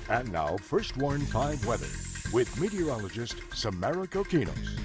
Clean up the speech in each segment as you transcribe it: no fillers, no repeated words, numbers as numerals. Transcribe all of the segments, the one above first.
And now, First Warn 5 weather with meteorologist Samara Kokinos.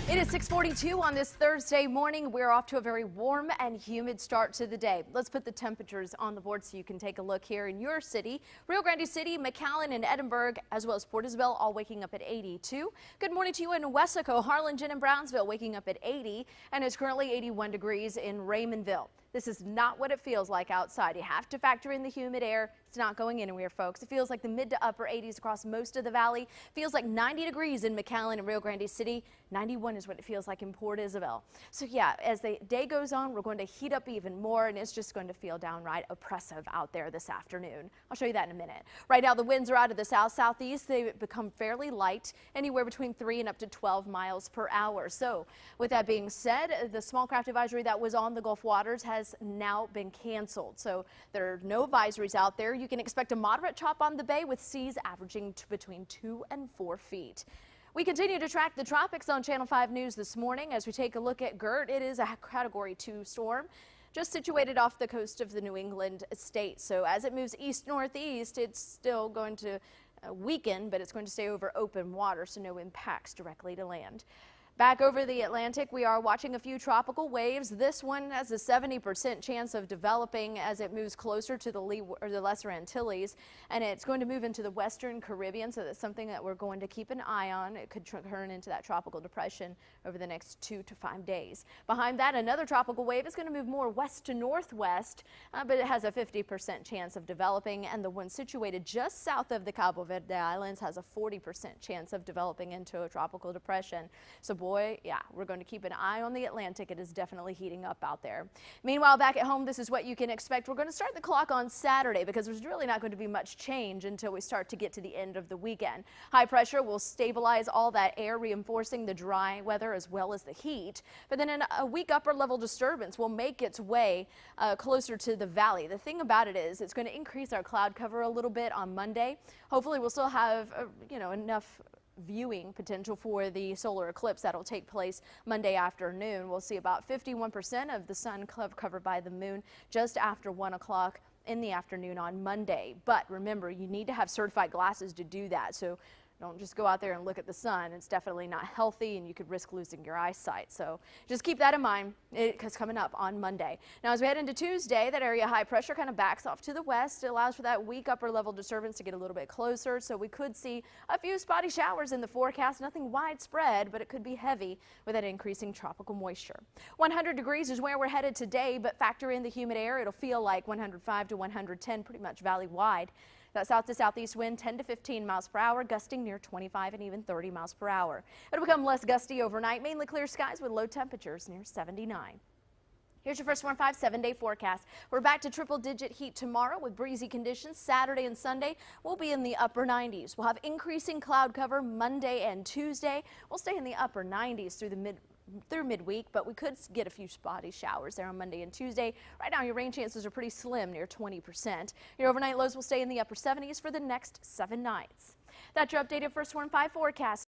It is 6:42 on this Thursday morning. We're off to a very warm and humid start to the day. Let's put the temperatures on the board so you can take a look here in your city. Rio Grande City, McAllen, and Edinburg, as well as Port Isabel, all waking up at 82. Good morning to you in Weslaco, Harlingen, and Brownsville, waking up at 80, and it's currently 81 degrees in Raymondville. This is not what it feels like outside. You have to factor in the humid air. It's not going anywhere, folks. It feels like the mid to upper 80s across most of the valley. Feels like 90 degrees in McAllen and Rio Grande City. 91 is what it feels like in Port Isabel. So yeah, as the day goes on, we're going to heat up even more, and it's just going to feel downright oppressive out there this afternoon. I'll show you that in a minute. Right now, the winds are out of the south-southeast. They become fairly light, anywhere between 3 and up to 12 miles per hour. So with that being said, the small craft advisory that was on the Gulf waters has now been canceled. So there are no advisories out there. You can expect a moderate chop on the bay with seas averaging between 2 and 4 feet. We continue to track the tropics on Channel 5 News this morning as we take a look at Gert. It is a Category 2 storm just situated off the coast of the New England state. So as it moves east-northeast, it's still going to weaken, but it's going to stay over open water, so no impacts directly to land. Back over the Atlantic, we are watching a few tropical waves. This one has a 70% chance of developing as it moves closer to the Lesser Antilles, and it's going to move into the Western Caribbean, so that's something that we're going to keep an eye on. It could turn into that tropical depression over the next 2 to 5 days. Behind that, another tropical wave is going to move more west to northwest, but it has a 50% chance of developing, and the one situated just south of the Cabo Verde Islands has a 40% chance of developing into a tropical depression. So boy, yeah, we're going to keep an eye on the Atlantic. It is definitely heating up out there. Meanwhile, back at home, this is what you can expect. We're going to start the clock on Saturday because there's really not going to be much change until we start to get to the end of the weekend. High pressure will stabilize all that air, reinforcing the dry weather as well as the heat. But then a weak upper level disturbance will make its way closer to the valley. The thing about it is it's going to increase our cloud cover a little bit on Monday. Hopefully we'll still have enough viewing potential for the solar eclipse that'll take place Monday afternoon. We'll see about 51% of the sun covered by the moon just after 1 o'clock in the afternoon on Monday. But remember, you need to have certified glasses to do that. So don't just go out there and look at the sun. It's definitely not healthy, and you could risk losing your eyesight. So just keep that in mind because coming up on Monday. Now, as we head into Tuesday, that area high pressure kind of backs off to the west. It allows for that weak upper level disturbance to get a little bit closer. So we could see a few spotty showers in the forecast. Nothing widespread, but it could be heavy with that increasing tropical moisture. 100 degrees is where we're headed today, but factor in the humid air. It'll feel like 105 to 110 pretty much valley wide. That south to southeast wind 10 to 15 miles per hour, gusting near 25 and even 30 miles per hour. It'll become less gusty overnight, mainly clear skies with low temperatures near 79. Here's your First Warn 5 7-day forecast. We're back to triple-digit heat tomorrow with breezy conditions. Saturday and Sunday will be in the upper 90s. We'll have increasing cloud cover Monday and Tuesday. We'll stay in the upper 90s through midweek, but we could get a few spotty showers there on Monday and Tuesday. Right now, your rain chances are pretty slim, near 20%. Your overnight lows will stay in the upper 70s for the next 7 nights. That's your updated First Warn 5 forecast.